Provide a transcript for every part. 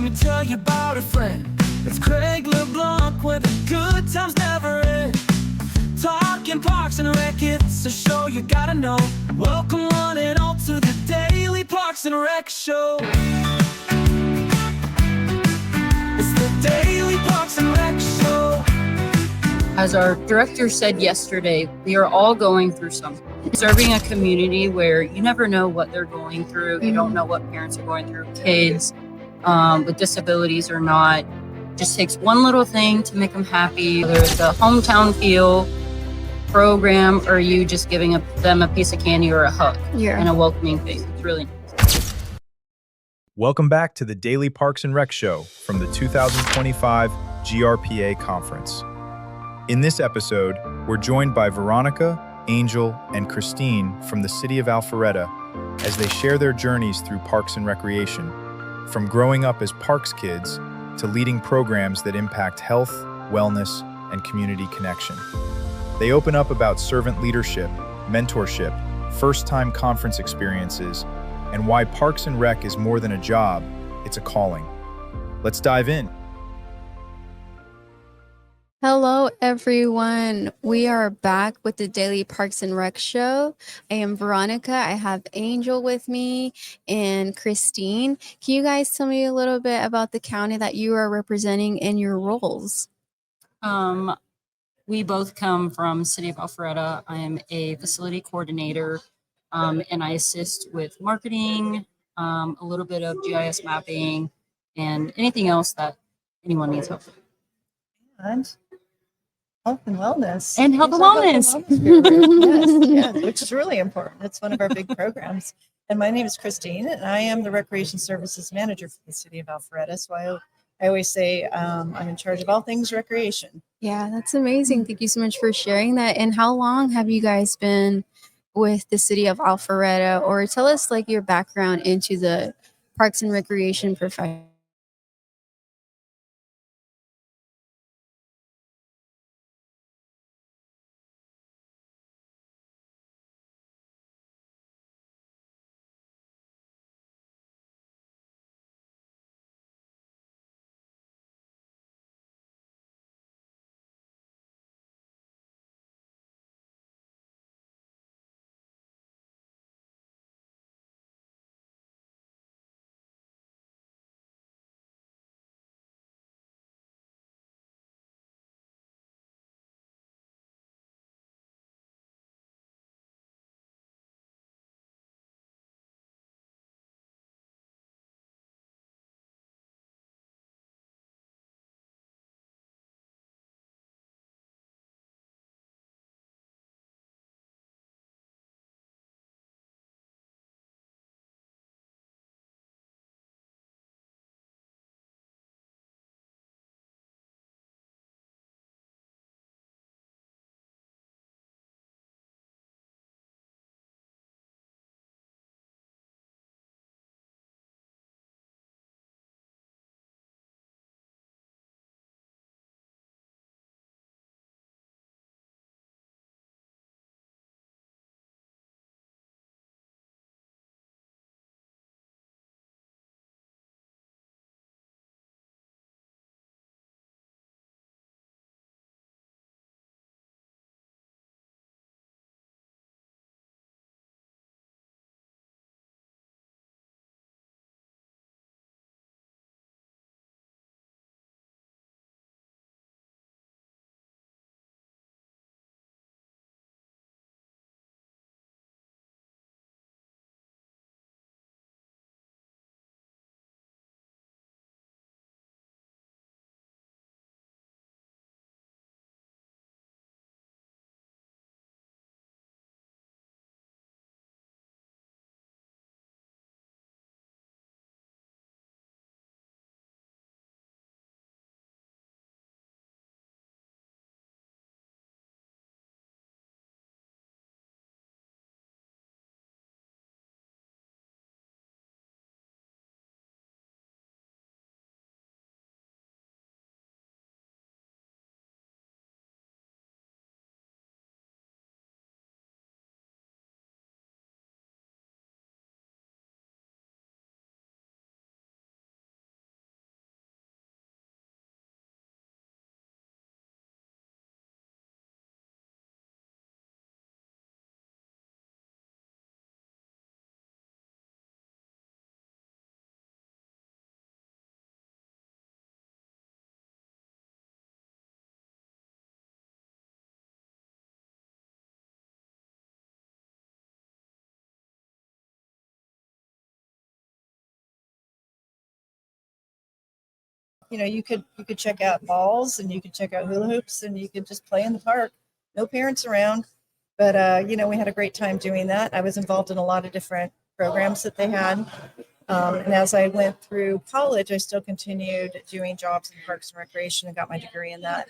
me tell you about a friend. It's Craig LeBlanc where the good times never end. Talking Parks and Rec, it's a show you gotta know. Welcome one and all to the Daily Parks and Rec Show. It's the Daily Parks and Rec Show. As our director said yesterday, we are all going through something. Serving a community where you never know what they're going through. You don't know what parents are going through, kids with disabilities or not. Just takes one little thing to make them happy, whether it's a hometown feel program or you just giving them a piece of candy or a hug and a welcoming face. It's really nice. Welcome back to the Daily Parks and Rec Show from the 2025 GRPA Conference. In this episode, we're joined by Veronica, Angel, and Christine from the City of Alpharetta as they share their journeys through parks and recreation, from growing up as parks kids to leading programs that impact health, wellness, and community connection. They open up about servant leadership, mentorship, first-time conference experiences, and why Parks and Rec is more than a job, it's a calling. Let's dive in. Hello, everyone. We are back with the Daily Parks and Rec Show. I am Veronica. I have Angel with me and Christine. Can you guys tell me a little bit about the county that you are representing in your roles? We both come from City of Alpharetta. I am a facility coordinator, and I assist with marketing, a little bit of GIS mapping, and anything else that anyone needs help with. And health and wellness. And health and wellness. Yes, which is really important. It's one of our big programs. And my name is Christine, and I am the Recreation Services Manager for the City of Alpharetta. So I always say I'm in charge of all things recreation. Yeah, that's amazing. Thank you so much for sharing that. And how long have you guys been with the City of Alpharetta? Or tell us like your background into the Parks and Recreation profession. you could check out balls and you could check out hula hoops and you could just play in the park. No parents around, but we had a great time doing that. I was involved in a lot of different programs that they had. And as I went through college, I still continued doing jobs in Parks and Recreation and got my degree in that.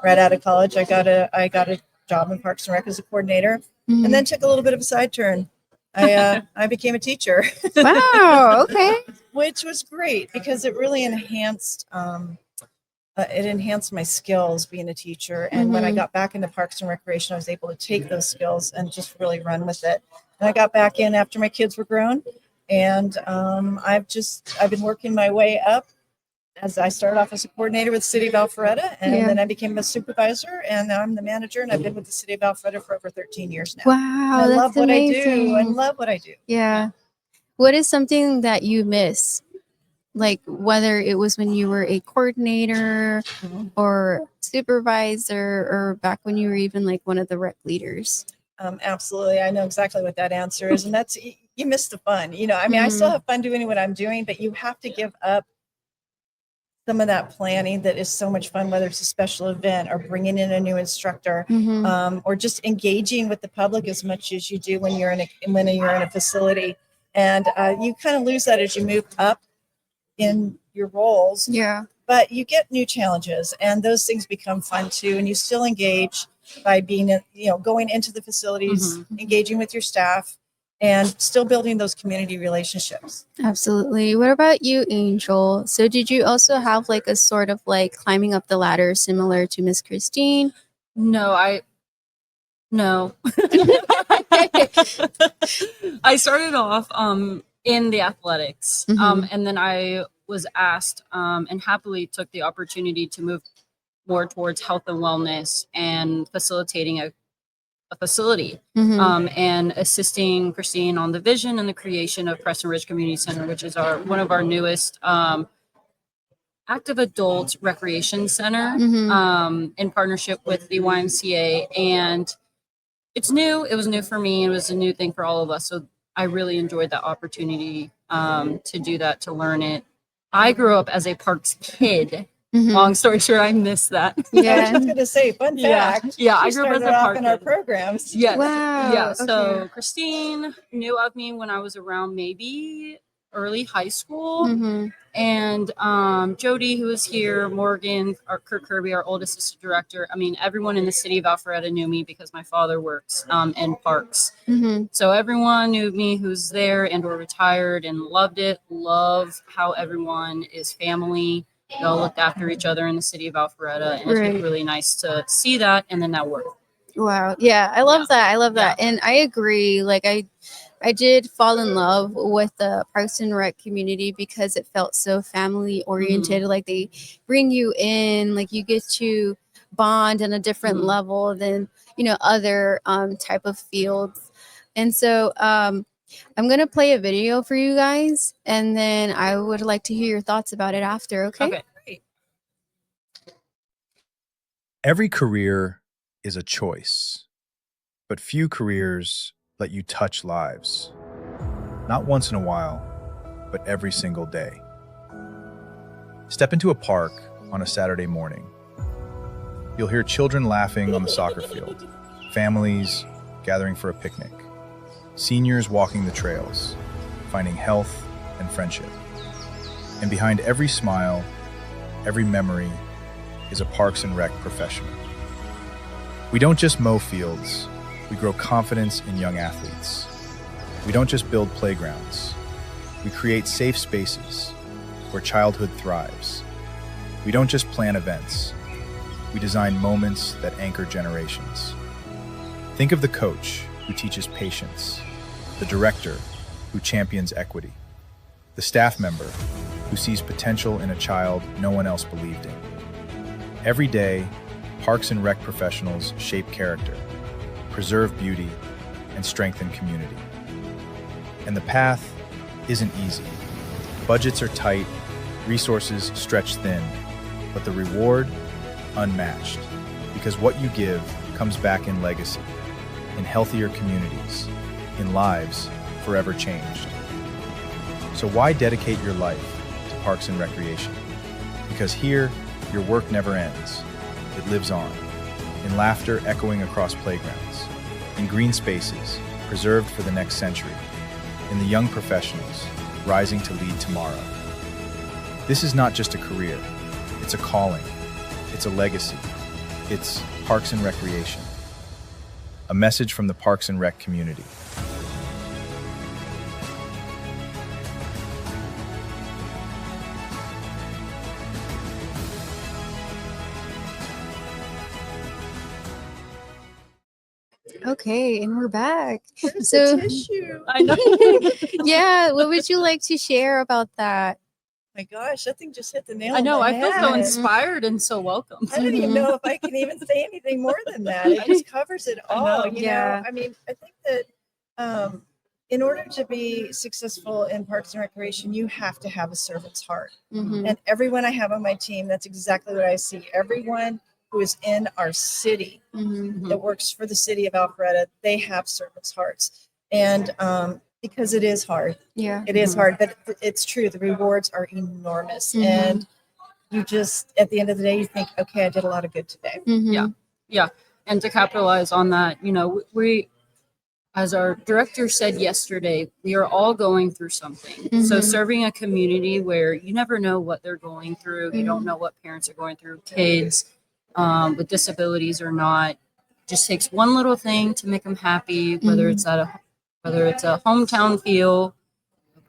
Right out of college, I got a job in Parks and Rec as a coordinator, and then took a little bit of a side turn. I became a teacher. Wow. Okay. Which was great because it really enhanced my skills being a teacher. And when I got back into Parks and Recreation, I was able to take those skills and just really run with it. And I got back in after my kids were grown. And I've been working my way up as I started off as a coordinator with the City of Alpharetta, and then I became a supervisor, and now I'm the manager, and I've been with the City of Alpharetta for over 13 years now. Wow, I that's love what amazing. I do. I love what I do. Yeah. What is something that you miss? Like whether it was when you were a coordinator or supervisor or back when you were even like one of the rec leaders? Absolutely. I know exactly what that answer is. And that's, you miss the fun. I still have fun doing what I'm doing, but you have to give up some of that planning that is so much fun, whether it's a special event or bringing in a new instructor, or just engaging with the public as much as you do when you're in a facility. And you kind of lose that as you move up in your roles. Yeah. But you get new challenges, and those things become fun too. And you still engage by being, going into the facilities, engaging with your staff, and still building those community relationships. Absolutely. What about you, Angel? So did you also have like a sort of like climbing up the ladder similar to Miss Christine? No. I started off in the athletics, and then I was asked and happily took the opportunity to move more towards health and wellness and facilitating a facility, and assisting Christine on the vision and the creation of Preston Ridge Community Center, which is one of our newest active adult recreation center, in partnership with the YMCA. And it's new. It was new for me. It was a new thing for all of us. So I really enjoyed that opportunity to do that, to learn it. I grew up as a Parks kid. Long story short, I missed that. Yeah, I was just going to say, fun fact. Yeah, I grew up as a park in our programs. Yes. Wow. Yeah. Okay. So Christine knew of me when I was around maybe early high school, and Jody, who was here, Morgan, Kirk Kirby, our old assistant director. I mean, everyone in the City of Alpharetta knew me because my father works in parks. So everyone knew me who's there and or retired and loved it. Love how everyone is family. They all looked after each other in the City of Alpharetta, and it's been really nice to see that, and then that work. Wow. Yeah, I love that. I love that. And I agree. Like I did fall in love with the Parks and Rec community because it felt so family oriented. Like they bring you in, like you get to bond on a different level than, other type of fields. And so I'm going to play a video for you guys, and then I would like to hear your thoughts about it after, okay? Okay, great. Every career is a choice, but few careers let you touch lives. Not once in a while, but every single day. Step into a park on a Saturday morning. You'll hear children laughing on the soccer field, families gathering for a picnic, seniors walking the trails, finding health and friendship. And behind every smile, every memory, is a Parks and Rec professional. We don't just mow fields, we grow confidence in young athletes. We don't just build playgrounds, we create safe spaces where childhood thrives. We don't just plan events, we design moments that anchor generations. Think of the coach who teaches patience, the director who champions equity, the staff member who sees potential in a child no one else believed in. Every day, Parks and Rec professionals shape character, preserve beauty, and strengthen community. And the path isn't easy. Budgets are tight, resources stretched thin, but the reward, unmatched. Because what you give comes back in legacy, in healthier communities, in lives forever changed. So why dedicate your life to Parks and Recreation? Because here, your work never ends. It lives on, in laughter echoing across playgrounds, in green spaces preserved for the next century, in the young professionals rising to lead tomorrow. This is not just a career, it's a calling, it's a legacy, it's Parks and Recreation. A message from the Parks and Rec community. Okay, and we're back. Where's So- the tissue? I know. Yeah, what would you like to share about that? My gosh, that thing just hit the nail. I know. on I the feel so head. inspired and so welcome. I don't even know if I can even say anything more than that. It just covers it I all. know. You Yeah. know, I mean, I think that in order to be successful in Parks and Recreation, you have to have a servant's heart. Mhm. And everyone I have on my team, that's exactly what I see. Everyone who is in our city Mhm. that works for the City of Alpharetta, they have servants' hearts. And because it is hard, Yeah. it is Mhm. hard, but it's true. The rewards are enormous. Mhm. And you just, at the end of the day, you think, okay, I did a lot of good today. Mhm. Yeah. And to capitalize on that, we, as our director said yesterday, we are all going through something. So Mhm. serving a community where you never know what they're going through, you don't know what parents are going through, kids with disabilities or not, just takes one little thing to make them happy, whether it's a hometown feel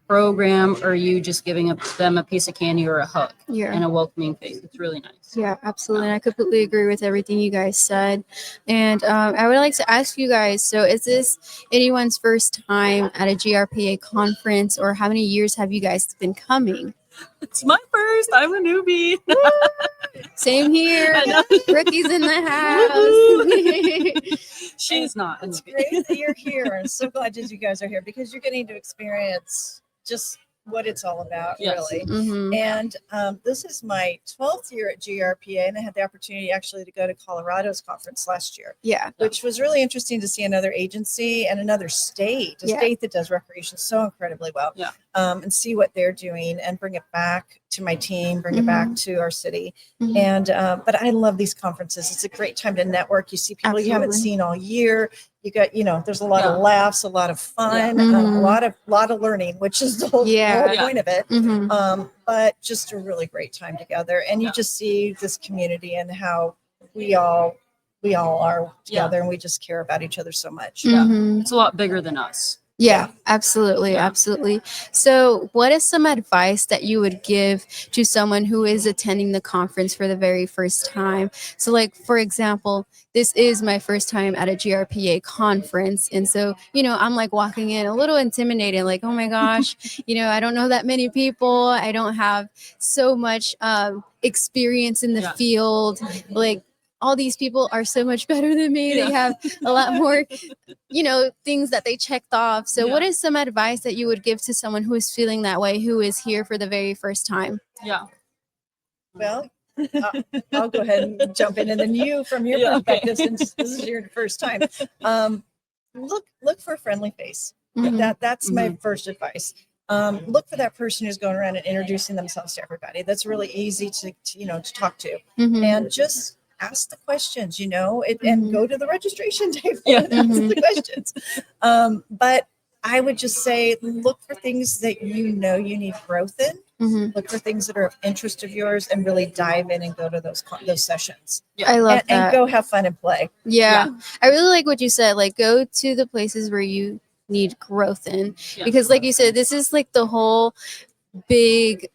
program or you just giving them a piece of candy or a hug Yeah. and a welcoming face. It's really nice. Yeah, absolutely. And I completely agree with everything you guys said. And I would like to ask you guys, so is this anyone's first time at a GRPA conference, or how many years have you guys been coming? It's my first. I'm a newbie. Same here. I know. Rookies in the house. She's not. It's great that you're here. I'm so glad that you guys are here because you're getting to experience just what it's all about, Yes. really. Mhm. And this is my 12th year at GRPA, and I had the opportunity actually to go to Colorado's conference last year, Yeah. which was really interesting to see another agency and another state, a Yeah. state that does recreation so incredibly well, Yeah. and see what they're doing and bring it back to my team, bring it back to our city. Mhm. And but I love these conferences. It's a great time to network. You see people you haven't Absolutely. seen all year. You got, there's a lot of Yeah. laughs, a lot of fun, Mhm. a lot of learning, which is the whole Yeah. Yeah. point of it. Mhm. But just a really great time together, and you Yeah. just see this community and how we all are together, and we just care about each other so much. Mhm. It's a lot bigger than us. Yeah, absolutely. Yeah. Absolutely. So, what is some advice that you would give to someone who is attending the conference for the very first time? So, like, for example, this is my first time at a GRPA conference. And so, I'm like walking in a little intimidated, like, oh my gosh, I don't know that many people. I don't have so much experience in the Yeah. field. Like, all these people are so much better than me. They Yeah. have a lot more things that they checked off. So what Yeah. is some advice that you would give to someone who is feeling that way, who is here for the very first time? Yeah. Well, I'll go ahead and jump in, and then you, from your Yeah, okay. perspective, since this is your first time, look for a friendly face. Mhm. That's my first advice. Look for that person who's going around and introducing themselves to everybody. That's really easy to talk to, Mhm. and just ask the questions, and Mhm. go to the registration table Yeah. and ask Mhm. the questions. But I would just say, look for things that you need growth in. Mhm. Look for things that are of interest of yours, and really dive in and go to those sessions. I love And that. go have fun and play. Yeah. I really like what you said. Like, go to the places where you need growth in, Yeah. because like you said, this is like the whole big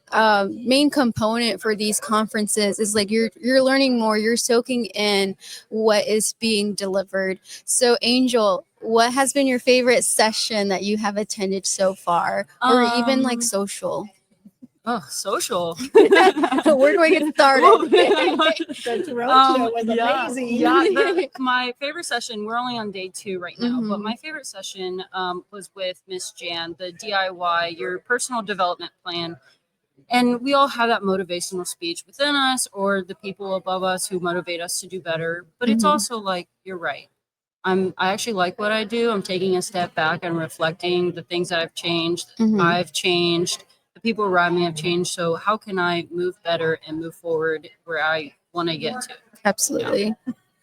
main component for these conferences is like you're learning more, you're soaking in what is being delivered. So Angel, what has been your favorite session that you have attended so far, or even like social? Oh, social. Where do I get started? The drone show was yeah, amazing. Yeah, my favorite session, we're only on day 2 right now, but Mhm. my favorite session was with Miss Jan, the DIY, your personal development plan. And we all have that motivational speech within us or the people above us who motivate us to do better. But it's Mhm. also like, you're right. I actually like what I do. I'm taking a step back and reflecting the things that I've changed. Mhm. I've changed. The people around me have changed. So how can I move better and move forward where I want to get to? Absolutely.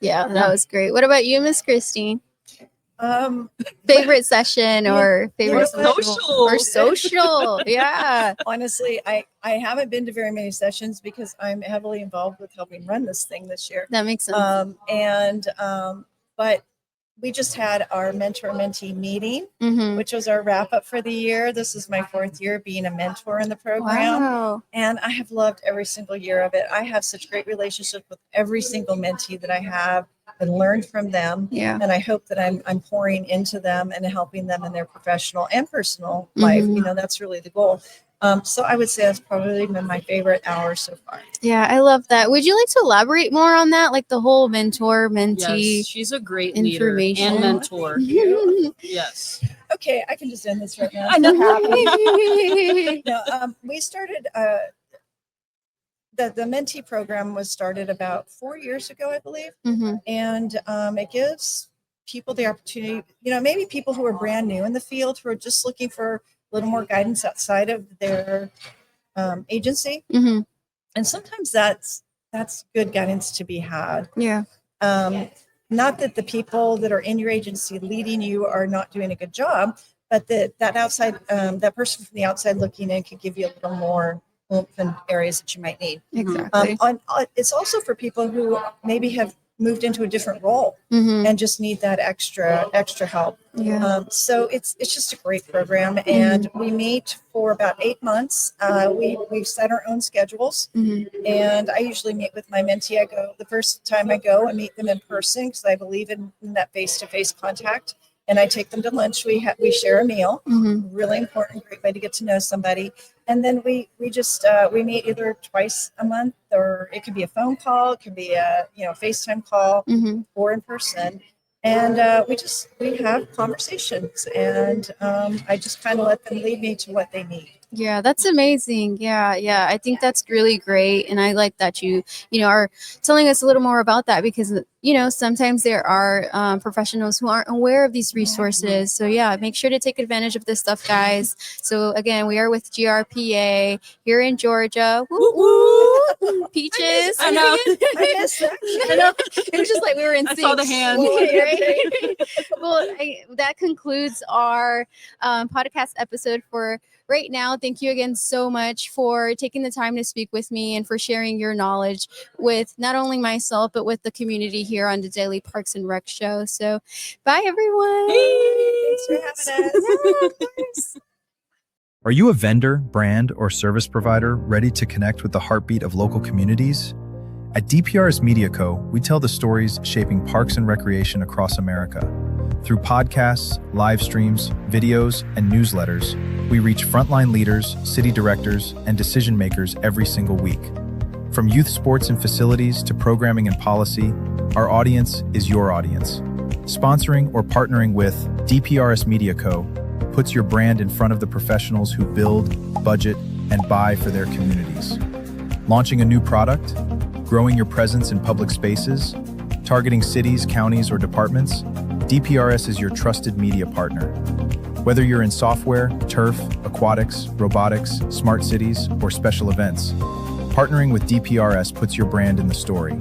Yeah, that was great. What about you, Miss Christine? Um, Favorite session or favorite Social. social? Yeah. honestly, I haven't been to very many sessions because I'm heavily involved with helping run this thing this year. That makes sense. But we just had our mentor-mentee meeting, Mm-hmm. which was our wrap-up for the year. This is my 4th year being a mentor in the program. Wow. And I have loved every single year of it. I have such great relationships with every single mentee that I have and learned from them. Yeah. And I hope that I'm pouring into them and helping them in their professional and personal life. Mhm. You know, that's really the goal. So I would say that's probably been my favorite hour so far. Yeah, I love that. Would you like to elaborate more on that? Like the whole mentor, Yes, mentee she's a great leader information. and mentor. Mhm. Yes. Okay, I can just end this right now. I know. No, we started the mentee program was started about 4 years ago, I believe, Mhm. and it gives people the opportunity. You know, maybe people who are brand new in the field who are just looking for a little more guidance outside of their agency, Mhm. and sometimes that's good guidance to be had. Yeah. Not that the people that are in your agency leading you are not doing a good job, but that outside that person from the outside looking in could give you a little more oomph in areas that you might need. Exactly. It's also for people who maybe have moved into a different role Mhm. and just need that extra help. Yeah. So it's just a great program, and we meet for about 8 months. We've set our own schedules, Mhm. and I usually meet with my mentee. I go the first time I go, I meet them in person because I believe in that face-to-face contact. And I take them to lunch. We share a meal. Mhm. Really important, great way to get to know somebody. And then we meet either twice a month, or it could be a phone call, it could be a FaceTime call, Mhm. or in person. And we have conversations, and I just kind of let them lead me to what they need. Yeah, that's amazing. Yeah, yeah. I think that's really great. And I like that you are telling us a little more about that because, sometimes there are professionals who aren't aware of these resources. So, yeah, make sure to take advantage of this stuff, guys. So, again, we are with GRPA here in Georgia. Woo, woo. Peaches. I know. I miss that. I know. It was just like we were in I sync. saw the hand. Right? Well, that concludes our podcast episode for right now. Thank you again so much for taking the time to speak with me and for sharing your knowledge with not only myself, but with the community here on the Daily Parks and Rec Show. So bye, everyone. Thanks for having us. Yeah, of course. Are you a vendor, brand, or service provider ready to connect with the heartbeat of local communities? At DPRS Media Co., we tell the stories shaping parks and recreation across America. Through podcasts, live streams, videos, and newsletters, we reach frontline leaders, city directors, and decision makers every single week. From youth sports and facilities to programming and policy, our audience is your audience. Sponsoring or partnering with DPRS Media Co. puts your brand in front of the professionals who build, budget, and buy for their communities. Launching a new product, growing your presence in public spaces, targeting cities, counties, or departments, DPRS is your trusted media partner. Whether you're in software, turf, aquatics, robotics, smart cities, or special events, partnering with DPRS puts your brand in the story.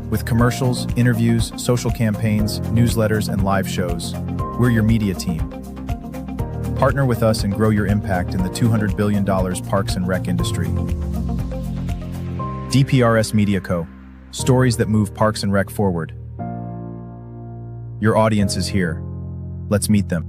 With commercials, interviews, social campaigns, newsletters, and live shows, we're your media team. Partner with us and grow your impact in the $200 billion parks and rec industry. DPRS Media Co. Stories that move parks and rec forward. Your audience is here. Let's meet them.